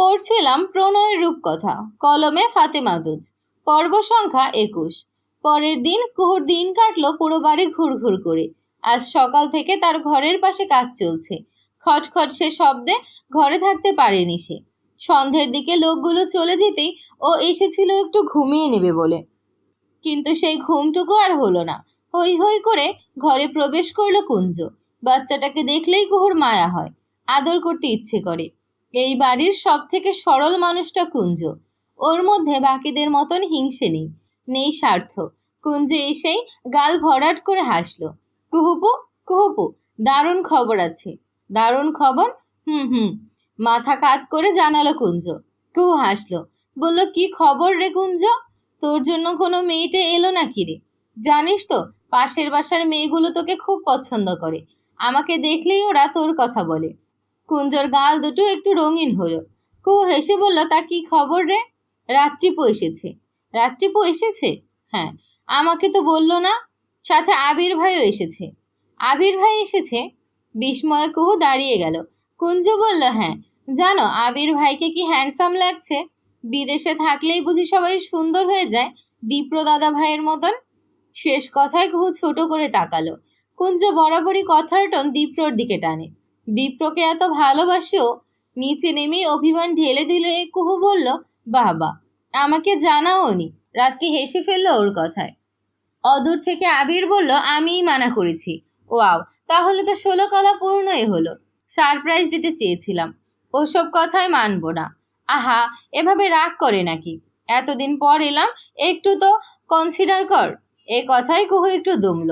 পড়ছিলাম প্রণয়ের রূপকথা, কলমে ফাতেমা দুজ, পর্ব সংখ্যা 21। পরের দিন কুহুর দিন কাটলো পুরো বাড়ি ঘুরঘুর করে। আজ সকাল থেকে তার ঘরের পাশে কাজ চলছে। খটখট সে শব্দে ঘরে থাকতে পারেনি সে। সন্ধ্যের দিকে লোকগুলো চলে যেতেই ও এসেছিল একটু ঘুমিয়ে নেবে বলে, কিন্তু সেই ঘুমটুকু আর হলো না। হৈ হৈ করে ঘরে প্রবেশ করলো কুঞ্জ। বাচ্চাটাকে দেখলেই কুহুর মায়া হয়, আদর করতে ইচ্ছে করে। এই বাড়ির সব থেকে সরল মানুষটা কুঞ্জ। ওর মধ্যে বাকিদের মতন হিংসে নেই, নেই স্বার্থ। কুঞ্জ এসেই গাল ভরাট করে হাসলো। কুহুপু, কুহুপু, দারুণ খবর আছে। দারুণ খবর? হুম হুম, মাথা কাত করে জানালো কুঞ্জ। কুহু হাসলো, বলল, কি খবর রে কুঞ্জ? তোর জন্য কোনো মেয়েটে এলো নাকি রে? জানিস তো, পাশের বাসার মেয়েগুলো তোকে খুব পছন্দ করে। আমাকে দেখলেই ওরা তোর কথা বলে। কুঞ্জর গাল দুটো একটু রঙিন হলো। কুহু হেসে বলল, তা কি খবর রে? রাত্রিপু এসেছে। রাত্রিপু এসেছে? হ্যাঁ, আমাকে তো বললো না। সাথে আবির ভাইও এসেছে। আবির ভাই এসেছে? বিস্ময়ে কুহু দাঁড়িয়ে গেল। কুঞ্জ বলল, হ্যাঁ। জানো আবির ভাইকে কি হ্যান্ডসাম লাগছে? বিদেশে থাকলেই বুঝি সবাই সুন্দর হয়ে যায়, দীপ্র দাদা ভাইয়ের মতন। শেষ কথায় কুহু ছোট করে তাকালো। কুঞ্জ বরাবরই কথার টন দীপ্রর দিকে টানে। দীপ্রকে এত ভালোবাসেও। নিচে নেমেই অভিমান ঢেলে দিলে কুহু বলল, বাবা, আমাকে জানাও নি। রাত্রি হেসে ফেলল ওর কথায়। অদূর থেকে আবির বলল, আমিই মানা করেছি। ওয়াও, তাহলে তো 16 কলা পূর্ণই হলো। সারপ্রাইজ দিতে চেয়েছিলাম। ওসব কথাই মানব না। আহা, এভাবে রাগ করে নাকি? এতদিন পর এলাম, একটু তো কনসিডার কর। এ কথাই কুহু একটু দমল।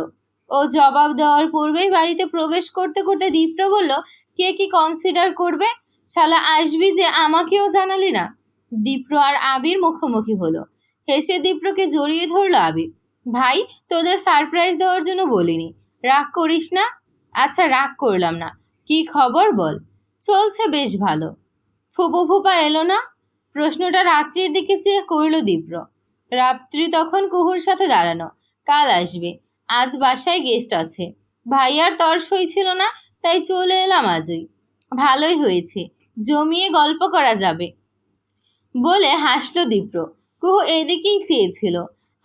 ও জবাব দেওয়ার পূর্বেই বাড়িতে প্রবেশ করতে করতে দীপ্র বলল, কে কি কনসিডার করবে? শালা আসবি যে, আমাকেও জানালি না। দীপ্র আর আবির মুখোমুখি হলো। হেসে দীপ্রকে জড়িয়ে ধরলো আবির। ভাই, তোদের সারপ্রাইজ দেওয়ার জন্য বলিনি, রাগ করিস না। আচ্ছা, রাগ করলাম না। কি খবর বল? চলছে বেশ ভালো। ফুপু ফুপা এলো না? প্রশ্নটা রাত্রির দিকে চেয়ে করল দীপ্র। রাত্রি তখন কুহুর সাথে দাঁড়ানো। কাল আসবে, আজ বাসায় গেস্ট আছে। ভাইয়ার তর সইছিল না, তাই চলে এলাম আজই। ভালোই হয়েছে, জমিয়ে গল্প করা যাবে বলে হাসলো দীপ্র। কুহু এদিকেই চেয়েছিল,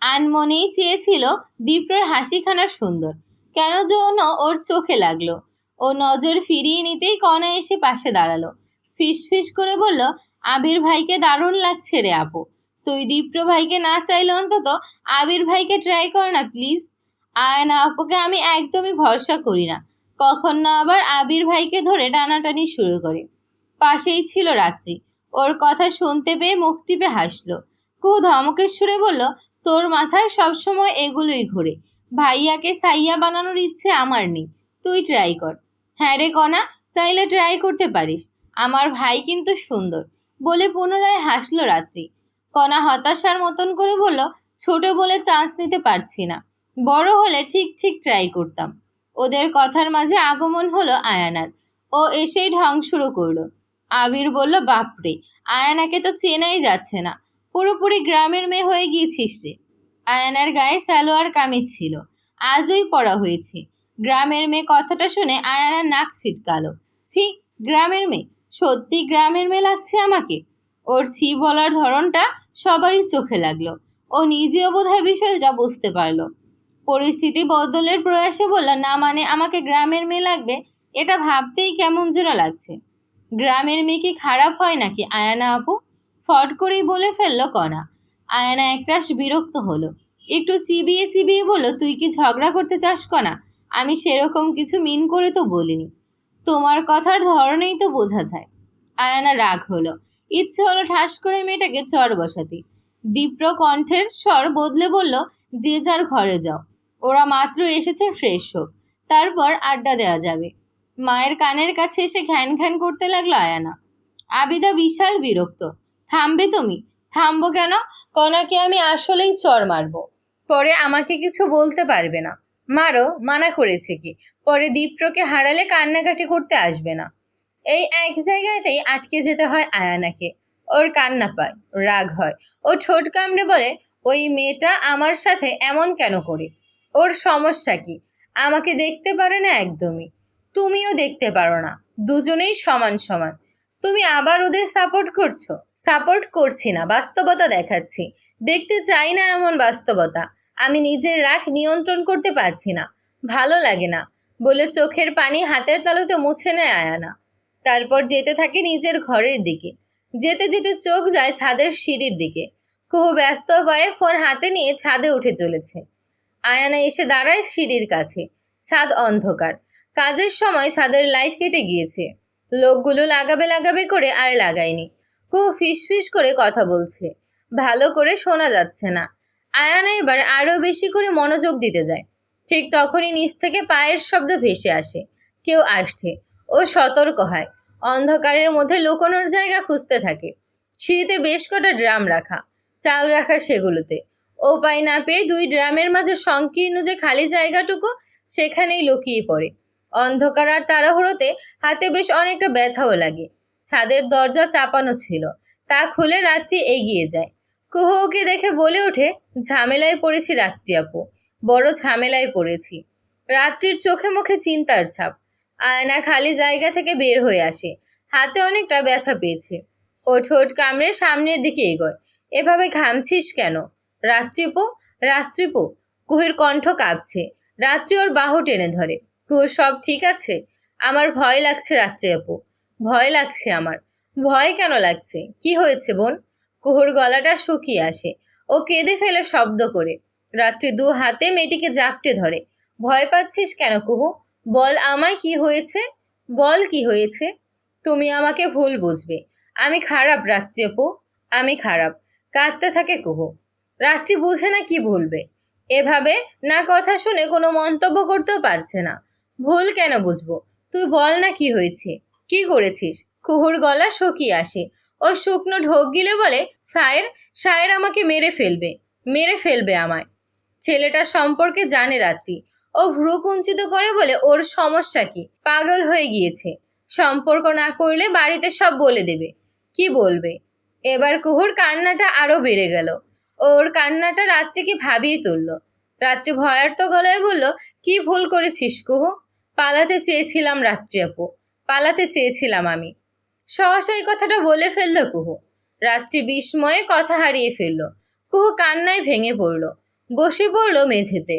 আনমনেই চেয়েছিল দীপ্রর হাসিখানা সুন্দর। কেন যেন ওর চোখে লাগলো। ও নজর ফিরিয়ে নিতেই কণা এসে পাশে দাঁড়ালো। ফিস ফিস করে বলল, আবির ভাইকে দারুণ লাগছে রে আপু। তুই দীপ্র ভাইকে না চাইলে অন্তত আবির ভাইকে ট্রাই কর না প্লিজ। আয়না আপুকে আমি একদমই ভরসা করি না, কখন না আবার আবির ভাইকে ধরে টানাটানি শুরু করে। পাশেই ছিল রাত্রি। ওর কথা শুনতে পেয়ে মুখ টিপে হাসলো। কুহু ধমকের সুরে বলল, তোর মাথায় সবসময় এগুলোই ঘোরে। ভাইয়াকে সাইয়া বানানোর ইচ্ছে আমার নেই, তুই ট্রাই কর। হ্যাঁ রে কণা, চাইলে ট্রাই করতে পারিস। আমার ভাই কিন্তু সুন্দর বলে পুনরায় হাসলো রাত্রি। কণা হতাশার মতন করে বলল, ছোট বলে চান্স নিতে পারছি না, বড় হলে ঠিক ঠিক ট্রাই করতাম। ওদের কথার মাঝে আগমন হলো আয়ানার। ও এসেই ঢং শুরু করলো। আবির বলল, বাপরে, আয়ানাকে তো চেনাই যাচ্ছে না। পুরোপুরি গ্রামের মেয়ে হয়ে গিয়েছিস রে। আয়ানার গায়ে সালোয়ার কামিজ ছিল, আজই পরা হয়েছে। গ্রামের মেয়ে কথাটা শুনে আয়ানার নাক ছিটকালো। ছি, গ্রামের মেয়ে? সত্যি গ্রামের মেয়ে লাগছে আমাকে? ওর ছি বলার ধরনটা সবারই চোখে লাগলো। ও নিজেও বোধহয় বিষয়টা বুঝতে পারলো। পরিস্থিতি বদলের প্রয়াসে বলল, না মানে আমাকে গ্রামের মেয়ে লাগবে? এটা ভাবতেই কেমন যেন লাগছে। গ্রামের মেয়ে কি খারাপ হয় নাকি আয়ানা আপু? ফট করেই বলে ফেললো কণা। আয়ানা একরাশ বিরক্ত হলো। একটু চিবিয়ে চিবিয়ে বলল, তুই কি ঝগড়া করতে চাস কণা? আমি সেরকম কিছু মিন করে তো বলিনি, তোমার কথার ধরনেই তো বোঝা যায়। আয়ানা রাগ হলো। ইচ্ছে হলো ঠাস করে মেয়েটাকে চর বসাতে। দীপ্র কণ্ঠের স্বর বদলে বলল, যে যার ঘরে যাও, ওরা মাত্র এসেছে, ফ্রেশ হোক, তারপর আড্ডা দেওয়া যাবে। মায়ের কানের কাছে এসে ঘ্যান ঘ্যান করতে লাগলো আয়ানা। আবিদা বিশাল বিরক্ত। থামবে তুমি? থামবো কেন? কণাকে আমি আসলেই চর মারবো, পরে আমাকে কিছু বলতে পারবে না। মারো, মানা করেছে কি? পরে দীপ্রকে হারালে কান্নাকাটি করতে আসবে না। এই এক জায়গাতেই আটকে যেতে হয় আয়ানাকে। ওর কান্না পায়, রাগ হয়। ও ঠোঁট কামড়ে বলে, ওই মেয়েটা আমার সাথে এমন কেন করে? ওর সমস্যা কি? আমাকে দেখতে পারে না একদমই, তুমিও দেখতে পারো না, দুজনেই সমান সমান। তুমি আবার ওদের সাপোর্ট করছো? সাপোর্ট করছি না, বাস্তবতা দেখাচ্ছি। দেখতে চাই না এমন বাস্তবতা। আমি নিজের রাগ নিয়ন্ত্রণ করতে পারছি না, ভালো লাগে না বলে চোখের পানি হাতের তালুতে মুছে নেয় আয়ানা। তারপর যেতে থাকে নিজের ঘরের দিকে। যেতে যেতে চোখ যায় ছাদের সিঁড়ির দিকে। কুহু ব্যস্ত হয়ে ফোন হাতে নিয়ে ছাদে উঠে চলেছে। আয়ানা এসে দাঁড়ায় সিঁড়ির কাছে। ছাদ অন্ধকার। কাজের সময় ছাদের লাইট কেটে গিয়েছে। লোকগুলো লাগাবে লাগাবে করে আর লাগায়নি। কুহু ফিস করে কথা বলছে, ভালো করে শোনা যাচ্ছে না। আয়ানা এবার আরো বেশি করে মনোযোগ দিতে যায়। ঠিক তখনই নিচ থেকে পায়ের শব্দ ভেসে আসে। কেউ আসছে। ও সতর্ক হয়, অন্ধকারের মধ্যে লুকোনোর জায়গা খুঁজতে থাকে। সিঁড়িতে বেশ কটা ড্রাম রাখা, চাল রাখা সেগুলোতে। উপায় না পেয়ে 2 ড্রামের মাঝে সংকীর্ণ যে খালি জায়গাটুকু, সেখানেই লুকিয়ে পড়ে। অন্ধকার আর তাড়াহুড়োতে হাতে বেশ অনেকটা ব্যথাও লাগে। ছাদের দরজা চাপানো ছিল, তা খুলে রাত্রি এগিয়ে যায়। কুহু ওকে দেখে বলে ওঠে, ঝামেলায় পড়েছি রাত্রি আপু, বড় ঝামেলায় পড়েছি। রাত্রির চোখে মুখে চিন্তার ছাপ। আয়না খালি জায়গা থেকে বের হয়ে আসে। হাতে অনেকটা ব্যথা পেয়েছে। ও ঠোঁট কামড়ে সামনের দিকে এগোয়। এভাবে ঘামছিস কেন? রাত্রিপো, রাত্রিপো। কুহুর কণ্ঠ কাঁপছে। রাত্রি ওর বাহু টেনে ধরে। কুহু, সব ঠিক আছে? আমার ভয় লাগছে রাত্রি আপু, ভয় লাগছে আমার। ভয় কেন লাগছে? কি হয়েছে বোন? কুহুর গলাটা শুকিয়ে আসে। ও কেঁদে ফেলে শব্দ করে। রাত্রি 2 হাতে মেয়েটিকে জাপটে ধরে। ভয় পাচ্ছিস কেন কুহু? বল আমায়, কি হয়েছে? বল কি হয়েছে? তুমি আমাকে ভুল বুঝবে। আমি খারাপ রাত্রি আপু, আমি খারাপ। কাঁদতে থাকে কুহু। রাত্রি বুঝে না কি ভুলবে। এভাবে না কথা শুনে কোনো মন্তব্য করতেও পারছে না। ভুল কেন বুঝবো? তুই বল না কি হয়েছে, কি করেছিস? কুহুর গলা শুকিয়ে আসে। ও শুকনো ঢোক গিলে বলে, সায়ের, সায়ের আমাকে মেরে ফেলবে, মেরে ফেলবে আমায়। ছেলেটা সম্পর্কে জানে রাত্রি। ও ভ্রু কুঞ্চিত করে বলে, ওর সমস্যা কি? পাগল হয়ে গিয়েছে। সম্পর্ক না করলে বাড়িতে সব বলে দেবে। কি বলবে? এবার কুহুর কান্নাটা আরো বেড়ে গেল। ওর কান্নাটা রাত্রিকে ভাবিয়ে তুলল। রাত্রি ভয়ার্ত গলায় বলল, কি ভুল করেছিস কুহু? পালাতে চেয়েছিলাম রাত্রি আপু, পালাতে চেয়েছিলাম আমি। সহসা এই কথাটা বলে ফেলল কুহু। রাত্রি বিস্ময়ে কথা হারিয়ে ফেলল। কুহু কান্নায় ভেঙে পড়ল, বসে পড়ল মেঝেতে।